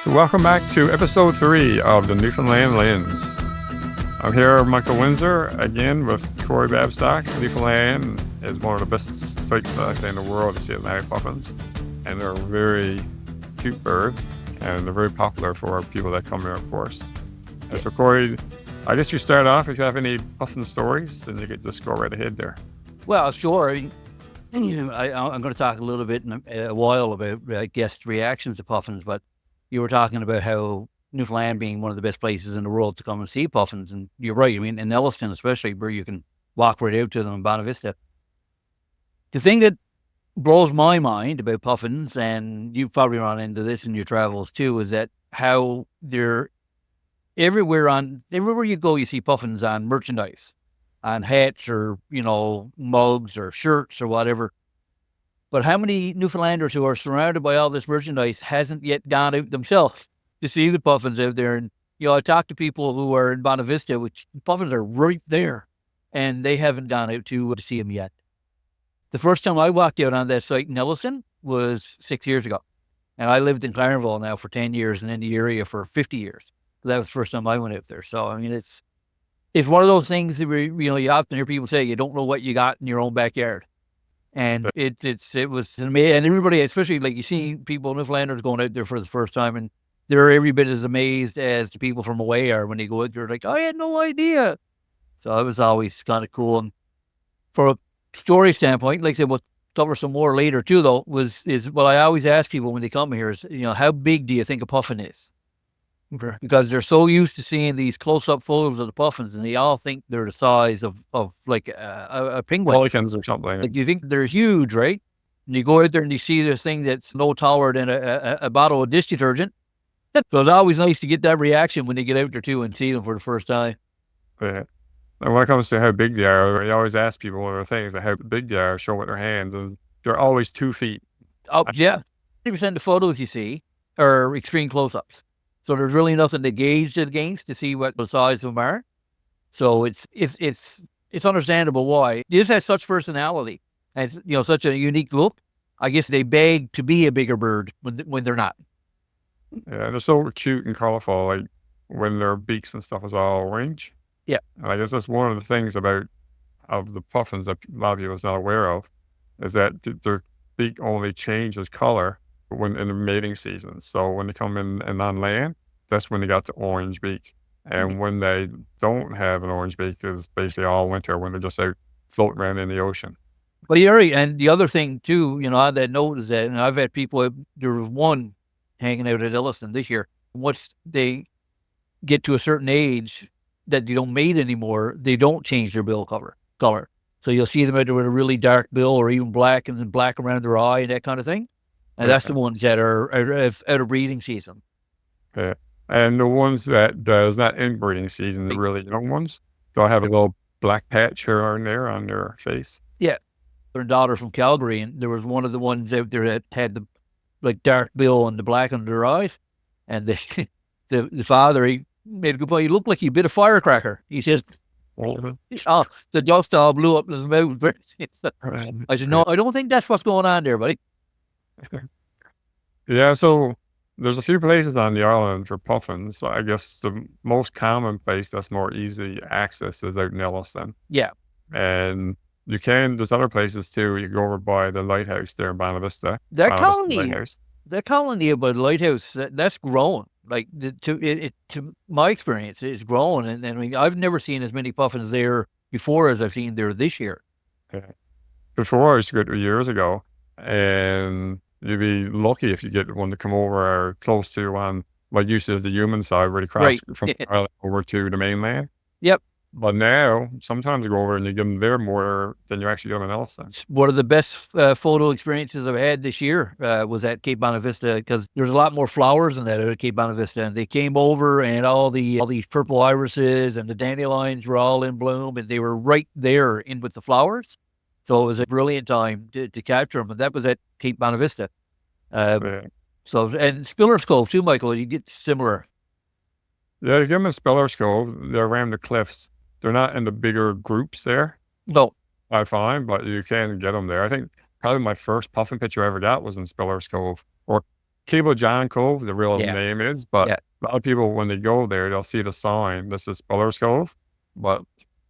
So welcome back to episode 3 of the Newfoundland Lens. I'm here, Michael Windsor, again with Corey Babstock. Newfoundland is one of the best sites in the world to see Atlantic puffins, and they're a very cute bird, and they're very popular for people that come here, of course. And so, Corey, I guess you start off. If you have any puffin stories, then you could just go right ahead there. Well, sure. I'm going to talk a little bit in a while about guest reactions to puffins, but you were talking about how Newfoundland being one of the best places in the world to come and see puffins, and you're right. I mean, in Elliston especially, where you can walk right out to them in Bonavista. The thing that blows my mind about puffins, and you've probably run into this in your travels too, is that how they're everywhere you go, you see puffins on merchandise, on hats or, mugs or shirts or whatever. But how many Newfoundlanders who are surrounded by all this merchandise hasn't yet gone out themselves to see the puffins out there? And, I talk to people who are in Bonavista, which puffins are right there, and they haven't gone out to see them yet. The first time I walked out on that site in Elliston was 6 years ago. And I lived in Clarendon now for 10 years and in the area for 50 years. That was the first time I went out there. So, I mean, it's one of those things that you often hear people say, you don't know what you got in your own backyard. And it was amazing. And everybody, especially like you see people, Newfoundlanders going out there for the first time, and they're every bit as amazed as the people from away are when they go out there, like, I had no idea. So it was always kind of cool. And from a story standpoint, like I said, we'll cover some more later too, though, is what I always ask people when they come here is, how big do you think a puffin is? Because they're so used to seeing these close-up photos of the puffins, and they all think they're the size of like a penguin. Pelicans or something. Like, you think they're huge, right? And you go out there and you see this thing that's no taller than a bottle of dish detergent. So it's always nice to get that reaction when they get out there too and see them for the first time. Yeah. And when it comes to how big they are, you always ask people one of the things, how big they are, show with their hands, and they're always 2 feet. Oh, yeah. 50% of the photos you see are extreme close-ups. So there's really nothing to gauge it against to see what the size of them are. So it's understandable why. This has such personality and such a unique look. I guess they beg to be a bigger bird when they're not. Yeah, they're so cute and colorful, like when their beaks and stuff is all orange. Yeah. And I guess that's one of the things of the puffins that a lot of people is not aware of, is that their beak only changes color when in the mating season. So when they come in and on land, that's when they got the orange beak. And when they don't have an orange beak, it's basically all winter when they're just out floating around in the ocean. But you're right. And the other thing too, on that note is that, and I've had people, there was one hanging out at Elliston this year. Once they get to a certain age that they don't mate anymore, they don't change their bill color. So you'll see them out there with a really dark bill or even black and then black around their eye and that kind of thing. And that's the ones that are out of breeding season. Yeah. And the ones that is not in breeding season, the really young ones, they'll have a little black patch here and there on their face. Yeah. Their daughter from Calgary, and there was one of the ones out there that had the dark bill and the black under their eyes. And the father, he made a good point. He looked like he bit a firecracker. He says, the dust all blew up in his mouth. I said, no, I don't think that's what's going on there, buddy. Yeah, so there's a few places on the island for puffins. So I guess the most common place that's more easy access is out in Elliston. Yeah. And there's other places too. You go over by the lighthouse there in Bonavista. That colony about the lighthouse, that's grown. Like, to my experience, it's grown. And I mean, I've never seen as many puffins there before as I've seen there this year. Yeah. Before, I used to go there years ago, and you'd be lucky if you get one to come over or close to on what used to is the human side, where they cross from the island over to the mainland. Yep. But now, sometimes you go over and you give them there more than you actually give them in Elliston. One of the best photo experiences I've had this year was at Cape Bonavista, because there's a lot more flowers than that at Cape Bonavista. And they came over, and all these purple irises and the dandelions were all in bloom, and they were right there in with the flowers. So it was a brilliant time to capture them, and that was at Cape Bonavista. So, and Spiller's Cove too, Michael, you get similar. Yeah, you give them in Spiller's Cove, they're around the cliffs. They're not in the bigger groups there. No. I find, but you can get them there. I think probably my first puffin picture I ever got was in Spiller's Cove, or Cable John Cove, the real Yeah. name is, but Yeah. a lot of people, when they go there, they'll see the sign. This is Buller's Cove, but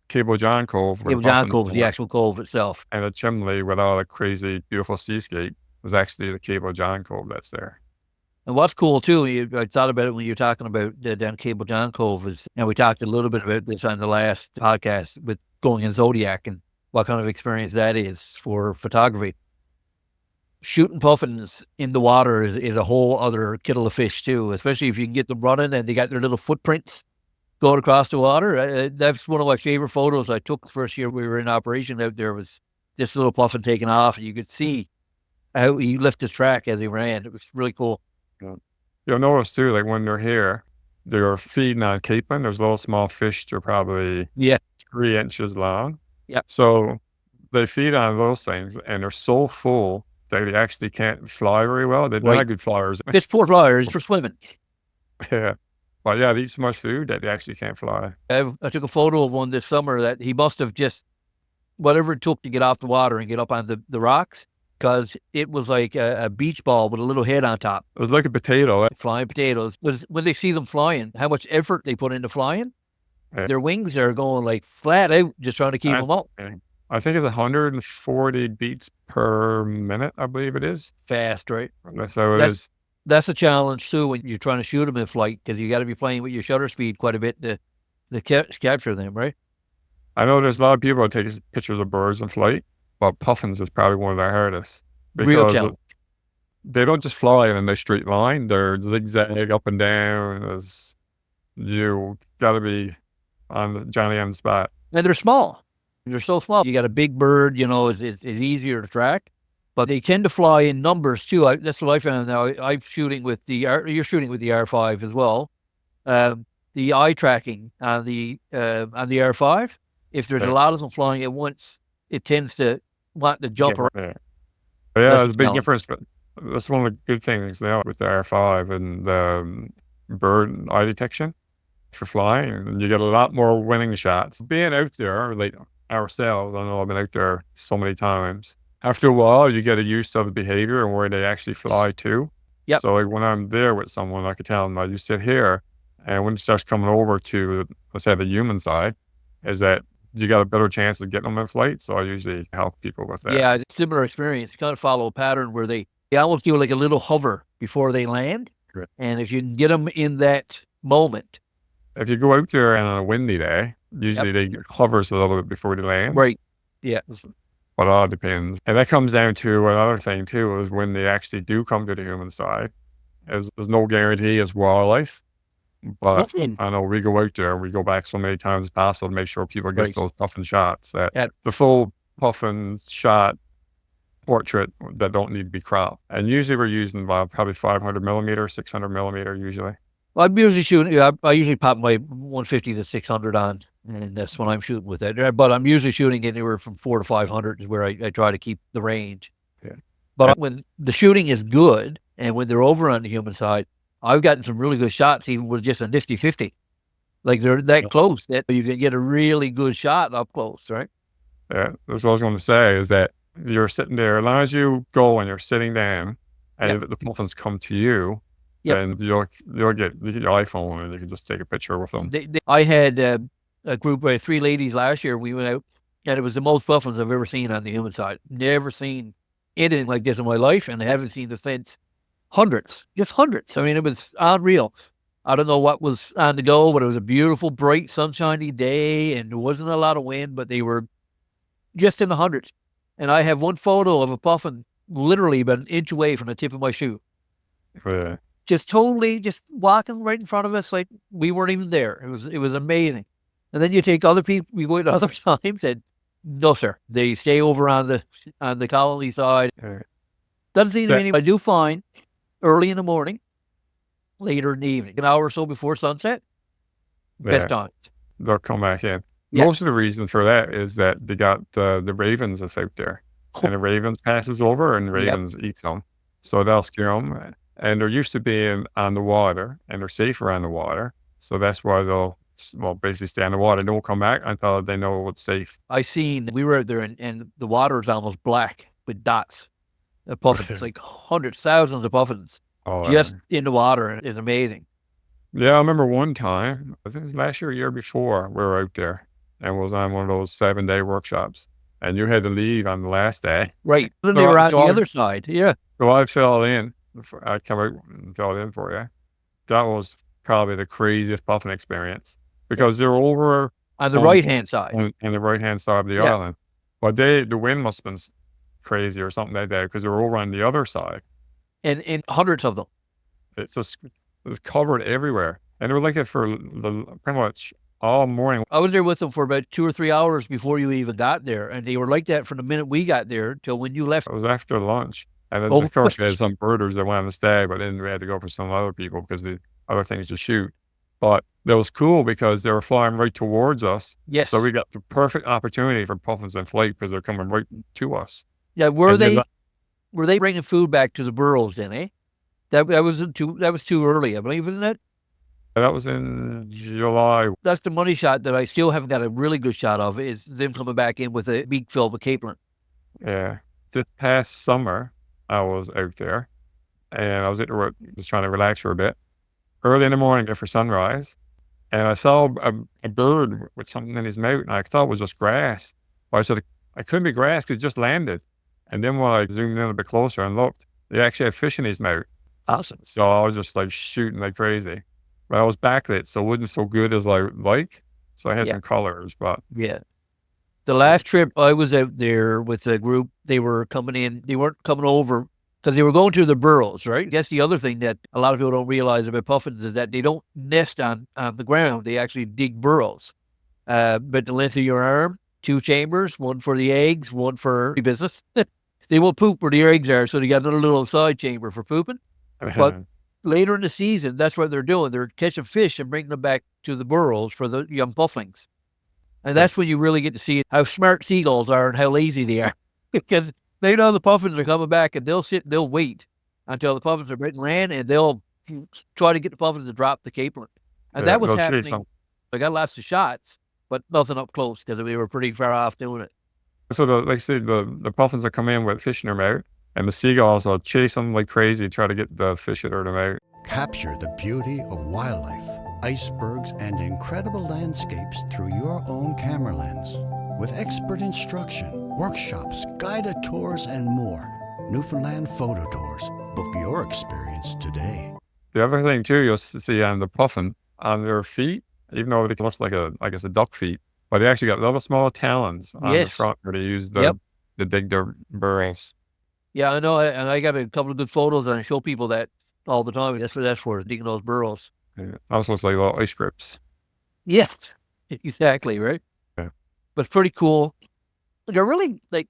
Cable John Cove, where the Cable John Puffin Cove is the actual cove itself. and the chimney with all the crazy, beautiful seascape is actually the Cable John Cove that's there. And what's cool too, I thought about it when you were talking about down Cable John Cove is, and we talked a little bit about this on the last podcast with going in Zodiac and what kind of experience that is for photography. Shooting puffins in the water is a whole other kettle of fish too, especially if you can get them running and they got their little footprints going across the water. That's one of my favorite photos I took the first year we were in operation out there, was this little puffin taking off, and you could see how he left his track as he ran. It was really cool. You'll notice too, like when they're here, they're feeding on capon. There's little small fish. They're probably 3 inches long. Yeah. So they feed on those things, and they're so full that they actually can't fly very well. They're not good flyers. It's poor flyers for swimming. Yeah. But yeah, they eat so much food that they actually can't fly. I took a photo of one this summer that he must have just, whatever it took to get off the water and get up on the rocks, because it was like a beach ball with a little head on top. It was like a potato. Flying potatoes. But when they see them flying, how much effort they put into flying, Yeah. their wings are going like flat out, just trying to keep them up. I think it's 140 beats per minute, I believe it is. Fast, right? That's how it is. That's a challenge too when you're trying to shoot them in flight, because you got to be playing with your shutter speed quite a bit to capture them, right? I know there's a lot of people that take pictures of birds in flight, but puffins is probably one of the hardest. Real challenge. They don't just fly in a straight line. They're zigzag up and down. You got to be on the Johnny M spot. And they're small. They're so small. You got a big bird, it's easier to track, but they tend to fly in numbers too. That's what I found now. I'm shooting with you're shooting with the R5 as well. The eye tracking on the R5, if there's a lot of them flying at once, it tends to want to jump around. Yeah, there's a big difference, but that's one of the good things now with the R5 and the bird eye detection for flying. And you get a lot more winning shots. Being out there, like ourselves, I know I've been out there so many times. After a while, you get used to the behavior and where they actually fly to. Yep. So like when I'm there with someone, I could tell them, you sit here, and when it starts coming over to, let's say, the human side, is that you got a better chance of getting them in flight. So I usually help people with that. Yeah, it's a similar experience. You kind of follow a pattern where they almost do like a little hover before they land. Right. And if you can get them in that moment. If you go out there on a windy day, usually they hovers a little bit before they land. Right. Yeah. But it all depends. And that comes down to another thing too, is when they actually do come to the human side, there's no guarantee as wildlife. But I know we go out there, we go back so many times as possible to make sure people get those puffin shots, that the full puffin shot portrait that don't need to be cropped. And usually we're using probably 500 millimeter, 600 millimeter usually. Well, I'm usually shooting, I usually pop my 150 to 600 on, and that's when I'm shooting with it. But I'm usually shooting anywhere from 400 to 500 is where I try to keep the range. Yeah. But when the shooting is good, and when they're over on the human side, I've gotten some really good shots, even with just a nifty 50. Like they're that close that you can get a really good shot up close, right? Yeah, that's what I was going to say, is that you're sitting there, as long as you go and you're sitting down, and the puffins come to you, then you'll get your iPhone and you can just take a picture with them. I had a group of 3 ladies last year. We went out, and it was the most puffins I've ever seen on the human side. Never seen anything like this in my life, and I haven't seen the since. Hundreds, just hundreds. I mean, it was unreal. I don't know what was on the go, but it was a beautiful, bright, sunshiny day, and there wasn't a lot of wind, but they were just in the hundreds. And I have one photo of a puffin literally about an inch away from the tip of my shoe. Yeah. Just walking right in front of us like we weren't even there. It was amazing. And then you take other people, we go to other times, and no, sir, they stay over on the colony side. Doesn't seem to be any. I do find early in the morning, later in the evening, an hour or so before sunset, best times. They'll come back in. Most of the reason for that is that they got the ravens that's out there, and the ravens passes over and the ravens eats them, so they'll scare them. And they're used to being on the water, and they're safer on the water, so that's why they'll basically stay on the water. They won't come back until they know it's safe. We were out there, and the water is almost black with dots. Puffins, like hundreds, thousands of puffins Oh, just in the water, and it's amazing. yeah, I remember one time, I think it was last year or year before, we were out there and was on one of those 7-day workshops, and you had to leave on the last day. Right. Then they So were I on so the I other side. Yeah. so I fell in. I come out and fell in for you. That was probably the craziest puffin experience Yeah. because they're over On the on right-hand side. on the right-hand side of the Yeah. island. But the wind must have been crazy or something like that because they were over on the other side. And hundreds of them. It's just it was covered everywhere, and they were like it for pretty much all morning. I was there with them for about 2 or 3 hours before you even got there, and they were like that from the minute we got there till when you left. It was after lunch, and then Oh, of course we had some birders that wanted to stay, but then we had to go for some other people because the other things to shoot. But that was cool because they were flying right towards us, yes. so we got the perfect opportunity for puffins in flight because they're coming right to us. Yeah, And then were they bringing food back to the burrows then, eh? That was too early, I believe, isn't it? that was in July. That's the money shot that I still haven't got a really good shot of, is them coming back in with a beak filled with capelin. Yeah, this past summer I was out there, and I was at the work, just trying to relax for a bit. Early in the morning after sunrise, and I saw a bird with something in his mouth, and I thought it was just grass. But I said, "It couldn't be grass because it just landed." And then when I zoomed in a bit closer and looked, he actually had fish in his mouth. Awesome. So I was just, like, shooting like crazy. But I was backlit, so it wasn't so good as I like. So I had Yeah. some colors, but Yeah. The last trip I was out there with a group, they were coming in. They weren't coming over because they were going to the burrows, right? I guess the other thing that a lot of people don't realize about puffins is that they don't nest on the ground. They actually dig burrows. But the length of your arm, 2 chambers, one for the eggs, one for business. They will poop where the eggs are, so they got another little side chamber for pooping. But later in the season, that's what they're doing. They're catching fish and bringing them back to the burrows for the young pufflings. And that's when you really get to see how smart seagulls are and how lazy they are. Because they know the puffins are coming back, and they'll wait until the puffins are bitten and ran, and they'll try to get the puffins to drop the capelin. And that was they'll chase happening. them. I got lots of shots, but nothing up close because we were pretty far off doing it. So like I said, the puffins will come in with fish in their mouth, and the seagulls will chase them like crazy, try to get the fish out of their mouth. Capture the beauty of wildlife, icebergs, and incredible landscapes through your own camera lens. With expert instruction, workshops, guided tours, and more. Newfoundland Photo Tours. Book your experience today. The other thing too, you'll see on the puffin, on their feet, even though it looks like a duck feet, but they actually got little small talons on the Yes. front where they use Yep. to dig their burrows. Yeah, I know, and I got a couple of good photos, and I show people that all the time. That's what that's for, digging those burrows. Yeah. Also looks like little ice grips. Yes, exactly, right? Yeah. But it's pretty cool. They're really, like,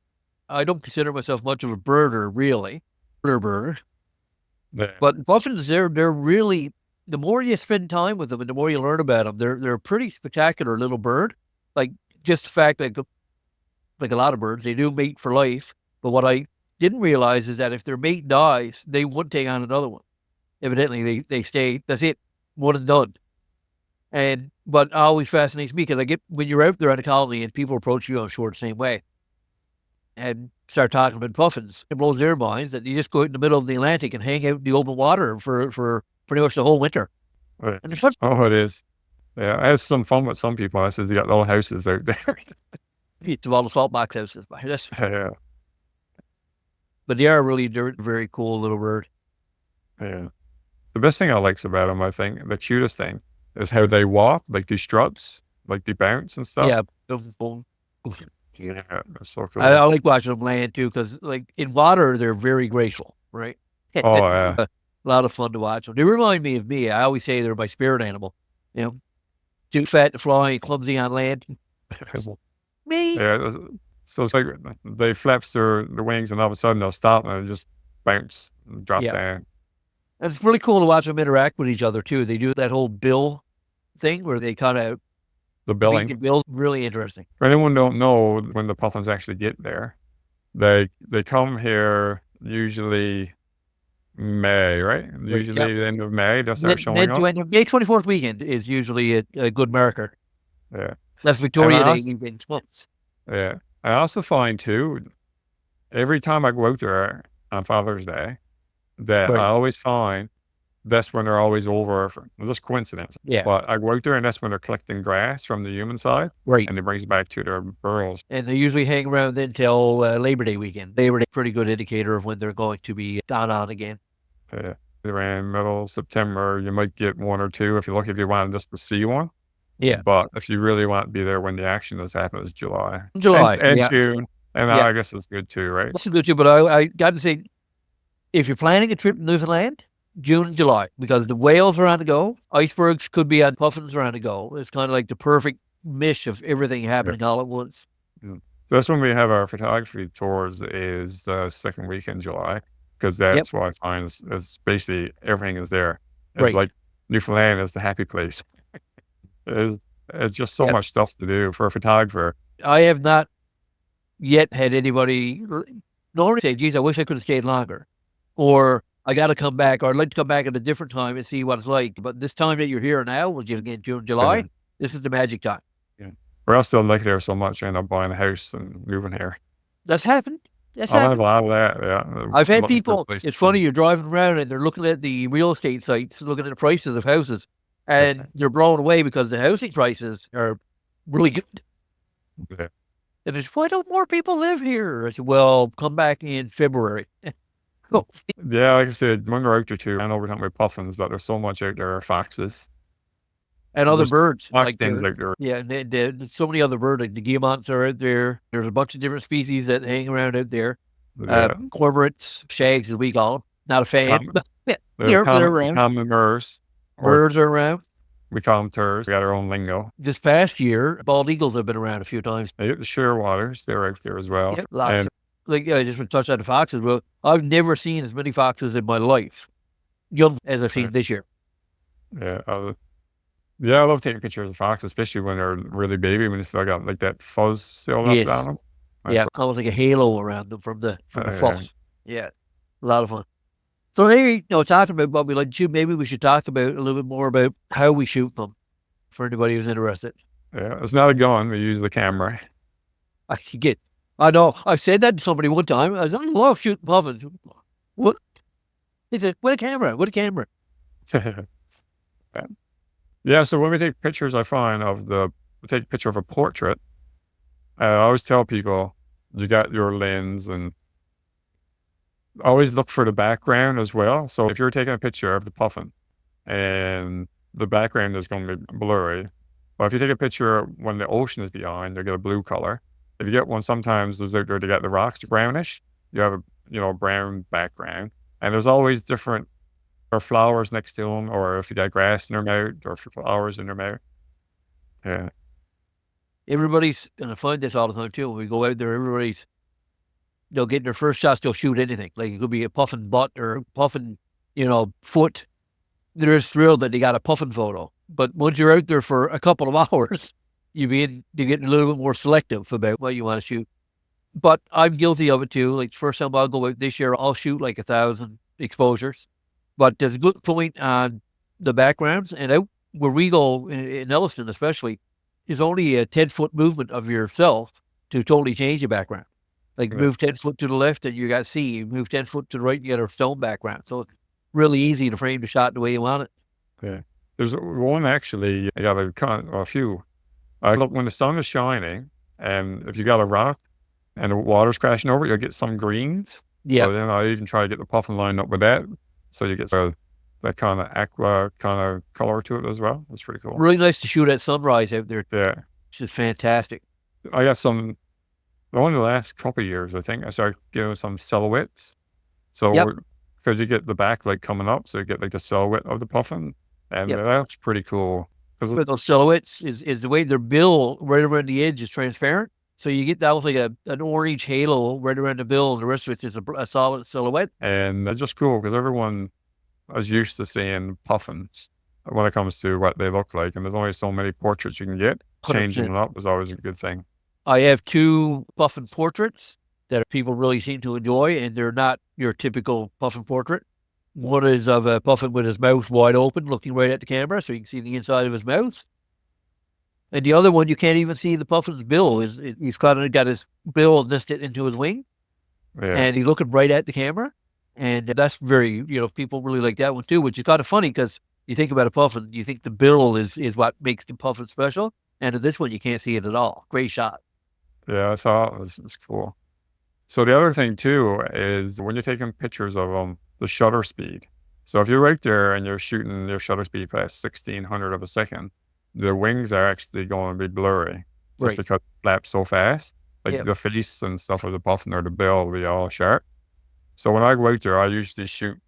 I don't consider myself much of a birder, really. Bird. Yeah. But puffins, they're really, the more you spend time with them and the more you learn about them, they're a pretty spectacular little bird. Like, just the fact that, like a lot of birds, they do mate for life. But what I didn't realize is that if their mate dies, they wouldn't take on another one. Evidently, they stay, that's it, one and done. But it always fascinates me because when you're out there on a colony and people approach you, I'm sure, the same way, and start talking about puffins, it blows their minds that you just go out in the middle of the Atlantic and hang out in the open water for pretty much the whole winter. Right. And there's such Oh, it is. Yeah, I had some fun with some people. I said, you got little houses out there. it's of all the salt box houses. Yeah. But they're a very cool little bird. Yeah. The best thing I likes about them, I think, the cutest thing, is how they walk, like these struts, like they bounce and stuff. Yeah. Boom, boom. Yeah, that's so cool. I like watching them land too because, like, in water, they're very graceful, right? Oh, yeah. A lot of fun to watch them. They remind me of me. I always say they're my spirit animal. You know, too fat to fly, clumsy on land. Me. Yeah, so it's like they flaps their wings, and all of a sudden they'll stop and just bounce and drop Yeah. down. And it's really cool to watch them interact with each other too. They do that whole bill thing where they kind of The billing. Bill's really interesting. For anyone who don't know, when the puffins actually get there, they come here usually May, right? Usually yep. the end of May, they'll start showing up. May 24th weekend is usually a good marker. Yeah. That's Victoria And I Day. In months. Yeah. I also find too, every time I go out there on Father's Day, that Right. I always find that's when they're always over. Just coincidence. Yeah. But I go out there and that's when they're collecting grass from the human side Right. and it brings back to their burrows. And they usually hang around then till Labor Day weekend. Labor Day, pretty good indicator of when they're going to be gone on again. Yeah. Around middle of September, you might get one or two if you're lucky if you want just to see one. Yeah. But if you really want to be there when the action does happen, it's July. July, And yeah. June. And Yeah. I guess it's good too, right? This is good too, but I got to say, if you're planning a trip to Newfoundland, June and July, because the whales are on the go, icebergs could be on, puffins are on the go. It's kind of like the perfect mish of everything happening all at once. That's when we have our photography tours is the second week in July because that's what I find is basically everything is there. It's Right. like Newfoundland is the happy place. It's just so much stuff to do for a photographer. I have not yet had anybody normally say, geez, I wish I could have stayed longer. Or I got to come back, or I'd like to come back at a different time and see what it's like. But this time that you're here now, which is again June, July, this is the magic time. Or else they'll like it there so much, I end up buying a house and moving here. That's happened. That's I have happened. a lot of that, yeah. I've had Looking for a people, place it's to funny, you're driving around and they're looking at the real estate sites, looking at the prices of houses, and they're blown away because the housing prices are really good. Yeah. And it's, why don't more people live here? I said, well, come back in February. Oh, Yeah, like I said, when we're out there too, I know we're talking about puffins, but there's so much out there, foxes. and other There's birds. Fox Like things out there. yeah, and there's so many other birds. Like the guillemots are out there. There's a bunch of different species that hang around out there. Yeah. Cormorants, shags, as we call them. Not a fan, Common- but yeah, They're they're around. common murs. Or Birds are around. we call them turs. We got our own lingo. This past year, bald eagles have been around a few times. The shearwaters, they're out there as well. Yep, lots. And Like I just want to touch on the foxes. Well, I've never seen as many foxes in my life, young as I've seen this year. yeah, I love taking pictures of foxes, especially when they're really baby, when they still got like that fuzz still Yes. left on them. Yeah, almost like a halo around them from the Yeah. fuss. Yeah, a lot of fun. So maybe, talking about what we like to shoot, maybe we should talk about a little bit more about how we shoot them for anybody who's interested. Yeah, it's not a gun. We use the camera. I know, I said that to somebody one time. I love shooting puffins. What? He said, what a camera, Yeah, so when we take pictures, I find we take a picture of a portrait. I always tell people, you got your lens and always look for the background as well. So if you're taking a picture of the puffin and the background is going to be blurry, but if you take a picture when the ocean is behind, you'll get a blue color. If you get one, sometimes there's out there to get the rocks brownish, you have a brown background. And there's always different or flowers next to them, or if you got grass in their mouth or flowers in their mouth. Yeah. Everybody's, and I find this all the time too, when we go out there, everybody's, they'll get their first shots, they'll shoot anything. Like it could be a puffin butt or a puffin, foot. They're just thrilled that they got a puffin photo. But once you're out there for a couple of hours, you're getting a little bit more selective about what you want to shoot. But I'm guilty of it too. Like the first time I'll go out this year, I'll shoot like 1,000 exposures. But there's a good point on the backgrounds, and out where we go in Elliston especially, is only a 10-foot movement of yourself to totally change the background. Like move 10 foot to the left and you got sea. You move 10 foot to the right and you got a stone background. So it's really easy to frame the shot the way you want it. Yeah. There's one actually, I got a few. Look, when the sun is shining and if you got a rock and the water's crashing over it, you'll get some greens. Yeah. So then I even try to get the puffin lined up with that. So you get that kind of aqua kind of color to it as well. It's pretty cool. Really nice to shoot at sunrise out there. Yeah. Which is fantastic. I got some, only the last couple of years, I think, I started getting some silhouettes. So, because you get the backlight coming up, so you get like the silhouette of the puffin. And that's pretty cool. With those silhouettes is the way their bill right around the edge is transparent. So you get that was like an orange halo right around the bill, and the rest of it's just a solid silhouette. And that's just cool because everyone is used to seeing puffins when it comes to what they look like. And there's only so many portraits you can get. 100%. Changing them up is always a good thing. I have 2 puffin portraits that people really seem to enjoy, and they're not your typical puffin portrait. One is of a puffin with his mouth wide open, looking right at the camera, so you can see the inside of his mouth. And the other one, you can't even see the puffin's bill. He's kind of got his bill nested into his wing, Yeah. and he's looking right at the camera. And that's very, people really like that one too, which is kind of funny because you think about a puffin, you think the bill is what makes the puffin special. And in this one, you can't see it at all. Great shot. Yeah, I thought it's cool. So the other thing too is when you're taking pictures of them, the shutter speed. So if you're right there and you're shooting your shutter speed past 1600 of a second, the wings are actually going to be blurry just Right. because it flaps so fast. Like Yeah. the face and stuff of the puffin or the bill will be all sharp. So when I go out there, I usually shoot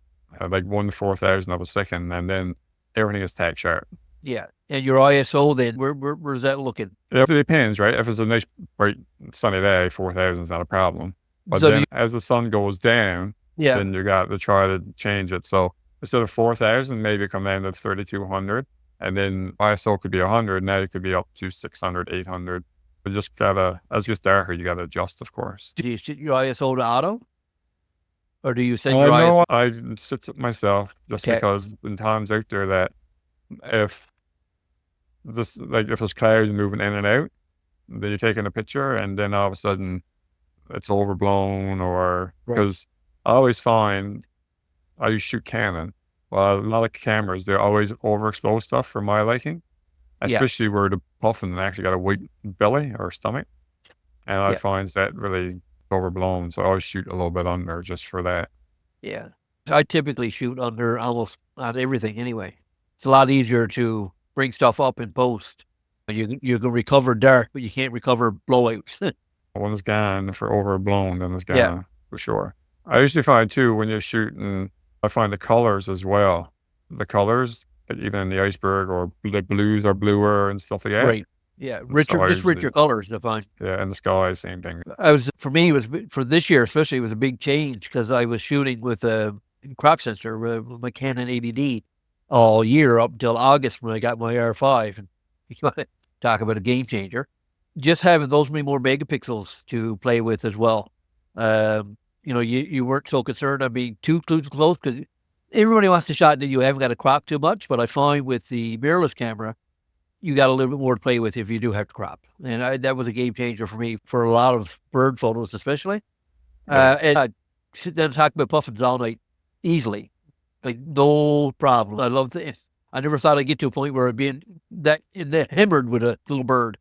like 1/4000 of a second, and then everything is tack sharp. Yeah. And your ISO then, where's that looking? It depends, right? If it's a nice, bright, sunny day, 4000 is not a problem. But So do then you- as the sun goes down, Yeah. then you got to try to change it. So instead of 4000, maybe come down to 3200, and then ISO could be 100. Now you could be up to 600, 800. But just gotta, as it gets darker, you gotta adjust, of course. Do you set your ISO to auto? Or do you set I your ISO? know I sit it myself just Okay. because in times out there that if if there's clouds moving in and out, then you're taking a picture and then all of a sudden it's overblown or Right. because I always find I used to shoot Canon. Well, a lot of cameras, they always overexpose stuff for my liking, Yeah. especially where the puffin actually got a white belly or stomach. And I Yeah. find that really overblown. So I always shoot a little bit under just for that. Yeah. I typically shoot under almost on everything anyway. It's a lot easier to bring stuff up in post. You can recover dark, but you can't recover blowouts. When it's gone for overblown, then it's gone Yeah. for sure. I usually find too when you're shooting, I find the colors as well. The colors, like even in the iceberg or the blues are bluer and stuff like that. Right. Yeah. Richer size, colors, I find. Yeah, and the sky, same thing. For me, it was for this year, especially, it was a big change because I was shooting with a crop sensor with my Canon 80D all year up until August when I got my R5. And you want to talk about a game changer. Just having those many more megapixels to play with as well. You weren't so concerned on being too close because everybody wants to shot that you haven't got to crop too much. But I find with the mirrorless camera, you got a little bit more to play with if you do have to crop. And that was a game changer for me for a lot of bird photos, especially. Yeah. And I sit down and talk about puffins all night easily. Like, no problem. I love this. I never thought I'd get to a point where I'd be hammered with a little bird.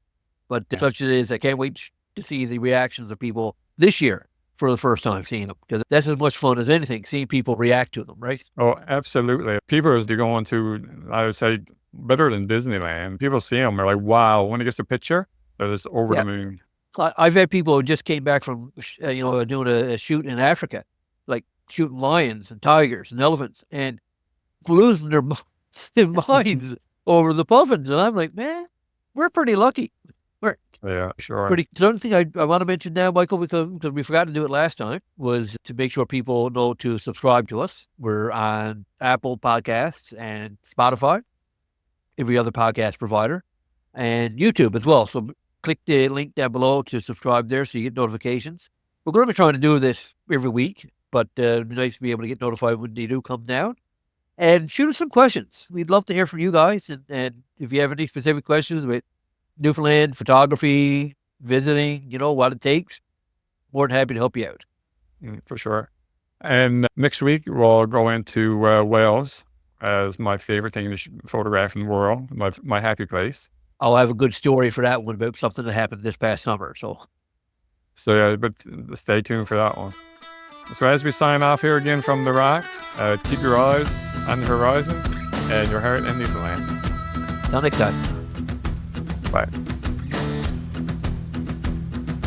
But such it is, I can't wait to see the reactions of people this year for the first time seeing them. Because that's as much fun as anything, seeing people react to them, right? Oh, absolutely. People as they go into, I would say, better than Disneyland. People see them, they're like, wow. When it gets a picture, they're just over Yeah. the moon. I've had people who just came back from, doing a shoot in Africa, like shooting lions and tigers and elephants, and losing their minds over the puffins. And I'm like, man, we're pretty lucky. Yeah, sure. The other thing I want to mention now, Michael, because we forgot to do it last time, was to make sure people know to subscribe to us. We're on Apple Podcasts and Spotify, every other podcast provider, and YouTube as well. So click the link down below to subscribe there so you get notifications. We're going to be trying to do this every week, but it'd be nice to be able to get notified when they do come down. And shoot us some questions. We'd love to hear from you guys. And if you have any specific questions with Newfoundland, photography, visiting, what it takes, more than happy to help you out. For sure. And next week, we'll go into Wales as my favorite thing to photograph in the world, my happy place. I'll have a good story for that one about something that happened this past summer. So yeah, but stay tuned for that one. So as we sign off here again from the rock, keep your eyes on the horizon and your heart in Newfoundland. till next time. Bye.